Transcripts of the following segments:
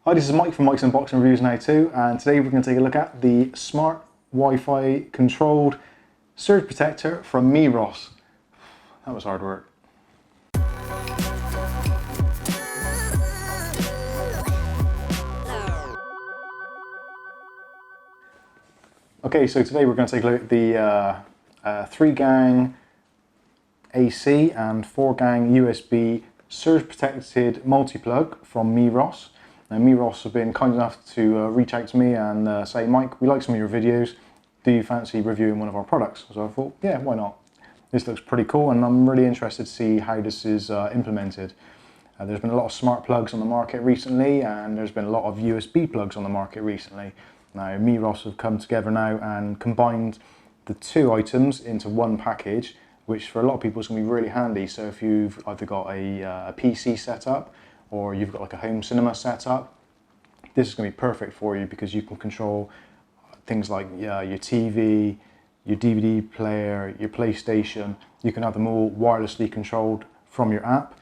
Hi, this is Mike from Mike's Unboxing Reviews Now Too, and today we're going to take a look at the smart Wi-Fi controlled surge protector from Meross. That was hard work. Okay, so today we're going to take a look at the 3-gang AC and 4-gang USB surge protected multi-plug from Meross. Now, Meross have been kind enough to reach out to me and say, Mike, we like some of your videos. Do you fancy reviewing one of our products? So I thought, yeah, why not? This looks pretty cool, and I'm really interested to see how this is implemented. There's been a lot of smart plugs on the market recently, and there's been a lot of USB plugs on the market recently. Now, Meross have come together now and combined the two items into one package, which for a lot of people is going to be really handy. So if you've either got a PC setup or you've got like a home cinema setup, this is going to be perfect for you because you can control things like your TV, your DVD player, your PlayStation. You can have them all wirelessly controlled from your app.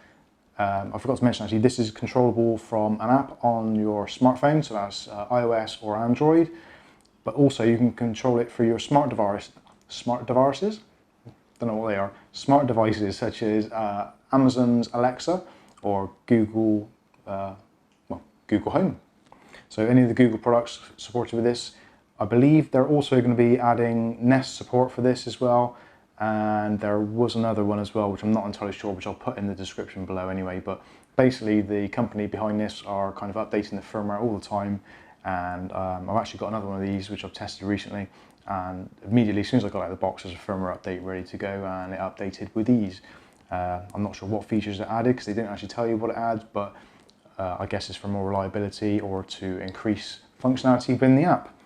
I forgot to mention actually, this is controllable from an app on your smartphone, so that's iOS or Android, but also you can control it for your smart devices, don't know what they are, smart devices such as Amazon's Alexa or Google Home. So any of the Google products supported with this. I believe they're also going to be adding Nest support for this as well, and there was another one as well which I'm not entirely sure, which I'll put in the description below anyway. But basically the company behind this are kind of updating the firmware all the time, and I've actually got another one of these which I've tested recently, and immediately as soon as I got out of the box there's a firmware update ready to go, and it updated with ease. I'm not sure what features it added because they didn't actually tell you what it adds, but I guess it's for more reliability or to increase functionality within the app.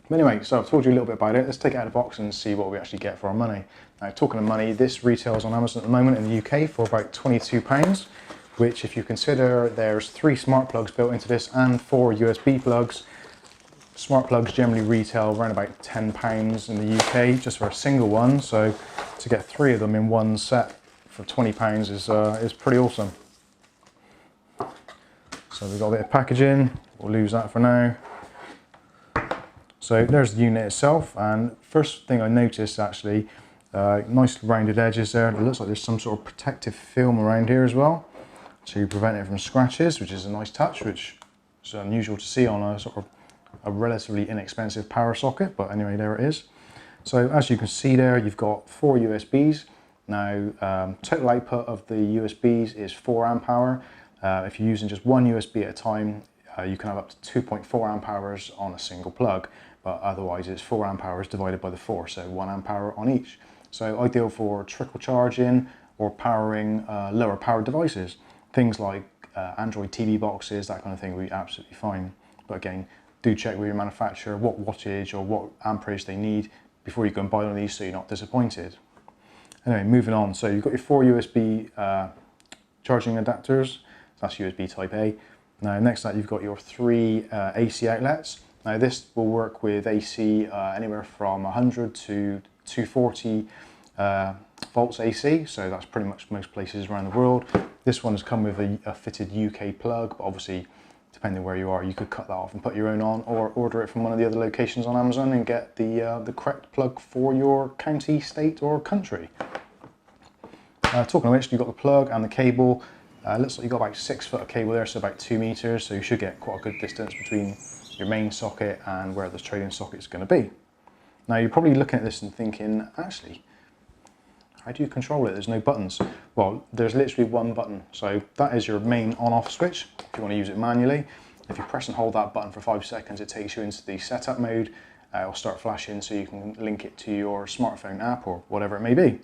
But anyway, so I've told you a little bit about it. Let's take it out of the box and see what we actually get for our money. Now, talking of money, this retails on Amazon at the moment in the UK for about £22, which if you consider there's 3 smart plugs built into this and 4 USB plugs, smart plugs generally retail around about £10 in the UK just for a single one. So to get 3 of them in one set for £20 is pretty awesome. So we've got a bit of packaging, we'll lose that for now. So there's the unit itself, and first thing I noticed actually, nice rounded edges there. It looks like there's some sort of protective film around here as well to prevent it from scratches, which is a nice touch, which is unusual to see on a sort of a relatively inexpensive power socket, but anyway, there it is. So as you can see there, you've got 4 USBs. Now, total output of the USBs is 4 amp hour. If you're using just one USB at a time, you can have up to 2.4 amp hours on a single plug, but otherwise it's 4 amp hours divided by the 4, so 1 amp hour on each. So ideal for trickle charging or powering lower powered devices. Things like Android TV boxes, that kind of thing will be absolutely fine. But again, do check with your manufacturer what wattage or what amperage they need before you go and buy one of these so you're not disappointed. Anyway, moving on. So you've got your 4 USB charging adapters. That's USB type A. Now next to that you've got your 3 AC outlets. Now this will work with AC anywhere from 100 to 240 volts AC, so that's pretty much most places around the world. This one has come with a fitted UK plug, but obviously depending where you are you could cut that off and put your own on, or order it from one of the other locations on Amazon and get the correct plug for your county, state or country. Talking of which, you've got the plug and the cable. Looks like you've got about 6 foot of cable there, so about 2 meters, so you should get quite a good distance between your main socket and where this trailing socket is going to be. Now you're probably looking at this and thinking, actually, how do you control it? There's no buttons. Well, there's literally one button, so that is your main on-off switch if you want to use it manually. If you press and hold that button for 5 seconds, it takes you into the setup mode. It'll start flashing so you can link it to your smartphone app or whatever it may be.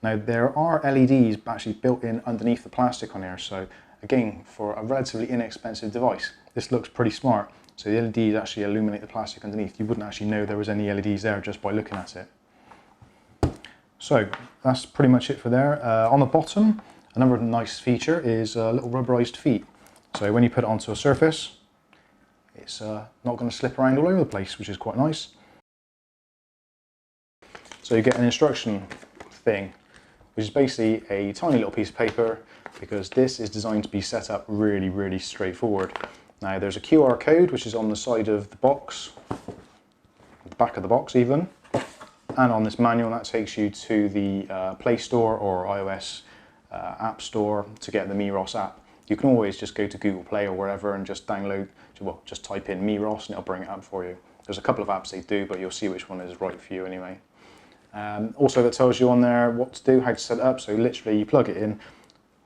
Now there are LEDs actually built in underneath the plastic on here, so again, for a relatively inexpensive device, this looks pretty smart. So the LEDs actually illuminate the plastic underneath. You wouldn't actually know there was any LEDs there just by looking at it. So that's pretty much it for there. On the bottom, another nice feature is little rubberized feet. So when you put it onto a surface, it's not going to slip around all over the place, which is quite nice. So you get an instruction thing, which is basically a tiny little piece of paper, because this is designed to be set up really, really straightforward. Now there's a QR code which is on the side of the box, the back of the box even, and on this manual that takes you to the Play Store or iOS App Store to get the Meross app. You can always just go to Google Play or wherever and just download, well, just type in Meross and it'll bring it up for you. There's a couple of apps they do, but you'll see which one is right for you anyway. Also that tells you on there what to do, how to set it up. So literally you plug it in,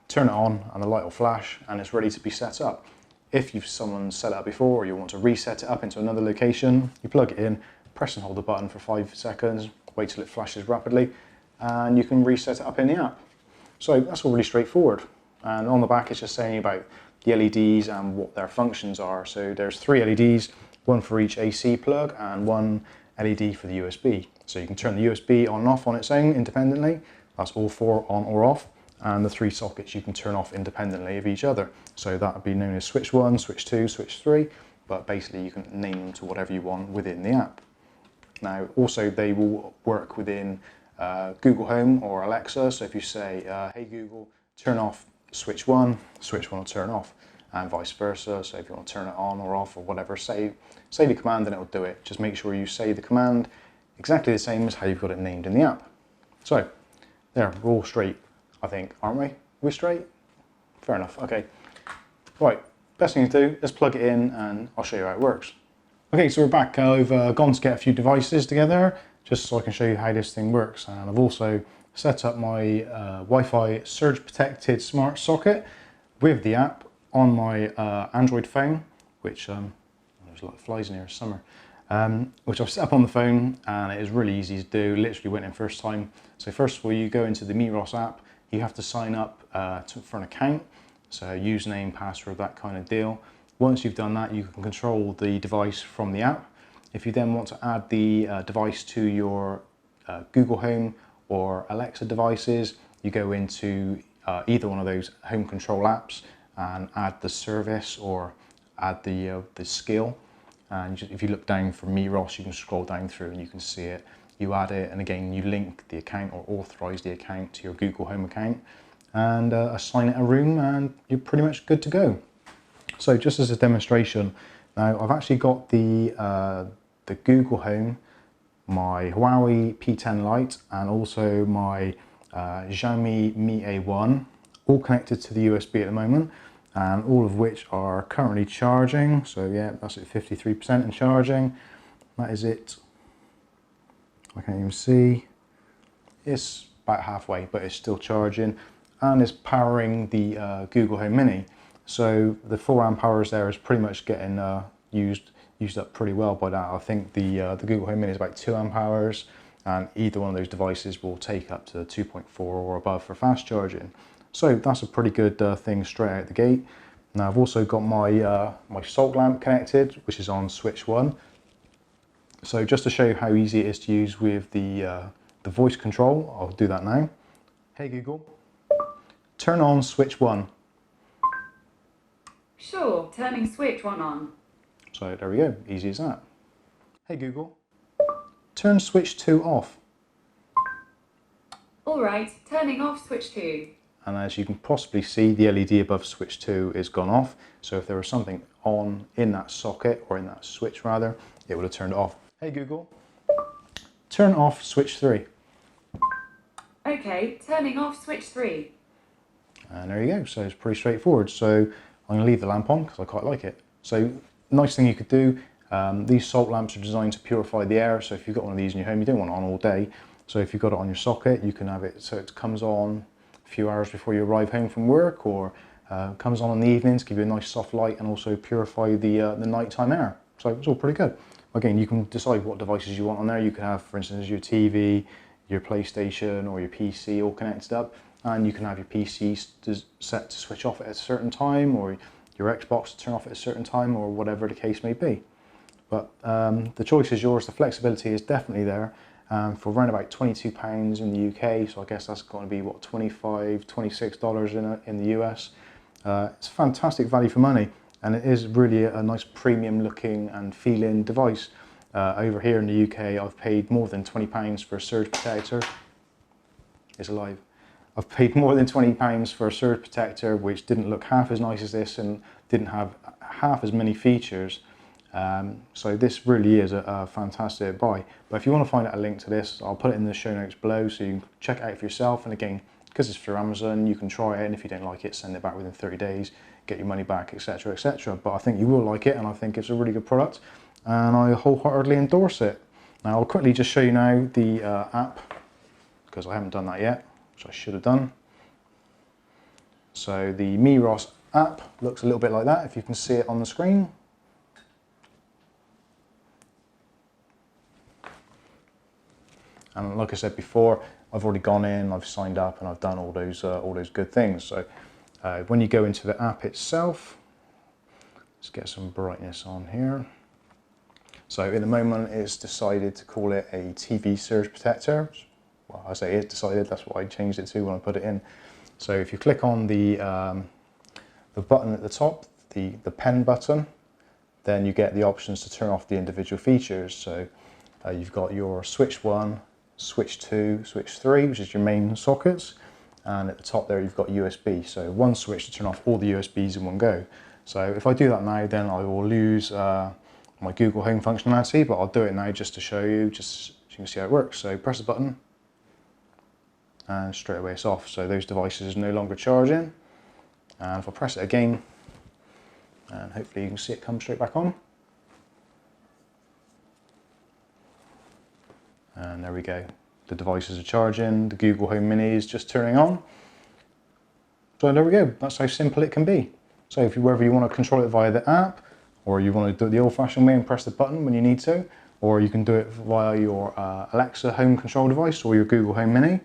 turn it on and the light will flash and it's ready to be set up. If someone set it up before or you want to reset it up into another location, you plug it in, press and hold the button for 5 seconds, wait till it flashes rapidly, and you can reset it up in the app. So that's all really straightforward. And on the back it's just saying about the LEDs and what their functions are. So there's 3 LEDs, one for each AC plug and 1 LED for the USB. So you can turn the USB on and off on its own independently. That's all 4 on or off. And the 3 sockets you can turn off independently of each other. So that would be known as switch 1, switch 2, switch 3, but basically you can name them to whatever you want within the app. Now also they will work within Google Home or Alexa, so if you say, hey Google, turn off switch 1 will turn off, and vice versa. So if you want to turn it on or off or whatever, say the command and it will do it. Just make sure you say the command exactly the same as how you've got it named in the app. So there, we're all straight, I think, aren't we? We're straight? Fair enough, okay. Right, best thing to do, let's plug it in and I'll show you how it works. Okay, so we're back. I've gone to get a few devices together just so I can show you how this thing works. And I've also set up my Wi-Fi surge protected smart socket with the app on my Android phone, which, there's a lot of flies in here, it's summer, which I've set up on the phone and it is really easy to do, literally went in first time. So first of all, you go into the Meross app, you have to sign up for an account, so username, password, that kind of deal. Once you've done that, you can control the device from the app. If you then want to add the device to your Google Home or Alexa devices, you go into either one of those home control apps and add the service or add the skill. And if you look down for Meross, you can scroll down through and you can see it. You add it, and again, you link the account or authorize the account to your Google Home account and assign it a room, and you're pretty much good to go. So just as a demonstration, now I've actually got the Google Home, my Huawei P10 Lite, and also my Xiaomi Mi A1, all connected to the USB at the moment, and all of which are currently charging. So yeah, that's at 53% and charging. That is it. I can't even see. It's about halfway, but it's still charging, and it's powering the Google Home Mini. So the 4 amp hours there is pretty much getting used up pretty well by that. I think the Google Home Mini is about 2 amp hours, and either one of those devices will take up to 2.4 or above for fast charging. So that's a pretty good thing straight out the gate. Now I've also got my my salt lamp connected, which is on switch 1. So just to show you how easy it is to use with the voice control, I'll do that now. Hey Google, turn on switch 1. Sure, turning switch 1 on. So there we go, easy as that. Hey Google, turn switch 2 off. Alright, turning off switch 2. And as you can possibly see, the LED above switch 2 is gone off. So if there was something on in that socket, or in that switch rather, it would have turned it off. Hey Google, turn off switch 3. Okay, turning off switch 3. And there you go, so it's pretty straightforward. So I'm going to leave the lamp on because I quite like it. So nice thing you could do, these salt lamps are designed to purify the air. So if you've got one of these in your home, you don't want it on all day. So if you've got it on your socket, you can have it so it comes on a few hours before you arrive home from work, or comes on in the evenings, give you a nice soft light and also purify the nighttime air. So it's all pretty good. Again, you can decide what devices you want on there. You can have, for instance, your TV, your PlayStation or your PC all connected up, and you can have your PC set to switch off at a certain time, or your Xbox to turn off at a certain time, or whatever the case may be. But the choice is yours. The flexibility is definitely there. For around about £22 in the UK, so I guess that's going to be what, $25, $26 in the US. It's fantastic value for money, and it is really a nice premium looking and feeling device. Over here in the UK, I've paid more than £20 for a surge protector. It's alive. I've paid more than £20 for a surge protector which didn't look half as nice as this and didn't have half as many features. So this really is a fantastic buy. But if you want to find out a link to this, I'll put it in the show notes below so you can check it out for yourself. And again, because it's through Amazon, you can try it, and if you don't like it, send it back within 30 days, get your money back, etc, etc. But I think you will like it, and I think it's a really good product, and I wholeheartedly endorse it. Now I'll quickly just show you now the app, because I haven't done that yet, which I should have done. So the Meross app looks a little bit like that, if you can see it on the screen. And like I said before, I've already gone in, I've signed up, and I've done all those good things. So when you go into the app itself, let's get some brightness on here. So at the moment, it's decided to call it a TV surge protector. Well, I say it decided, that's what I changed it to when I put it in. So if you click on the button at the top, the pen button, then you get the options to turn off the individual features. So you've got your switch 1, switch 2, switch 3, which is your main sockets, and at the top there you've got USB. So one switch to turn off all the USBs in one go. So if I do that now, then I will lose my Google Home functionality, but I'll do it now just to show you, just so you can see how it works. So press the button, and straight away it's off. So those devices are no longer charging. And if I press it again, and hopefully you can see it come straight back on. And there we go. The devices are charging, the Google Home Mini is just turning on. So there we go, that's how simple it can be. So if whether you want to control it via the app, or you want to do it the old-fashioned way and press the button when you need to, or you can do it via your Alexa home control device or your Google Home Mini.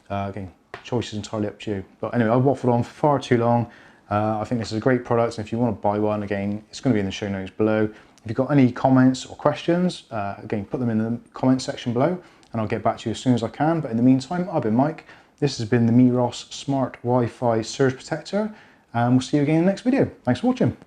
Again, choice is entirely up to you. But anyway, I've waffled on for far too long. I think this is a great product, and if you want to buy one, again, it's going to be in the show notes below. If you've got any comments or questions, again, put them in the comment section below, and I'll get back to you as soon as I can. But in the meantime, I've been Mike. This has been the Meross Smart Wi-Fi Surge Protector, and we'll see you again in the next video. Thanks for watching.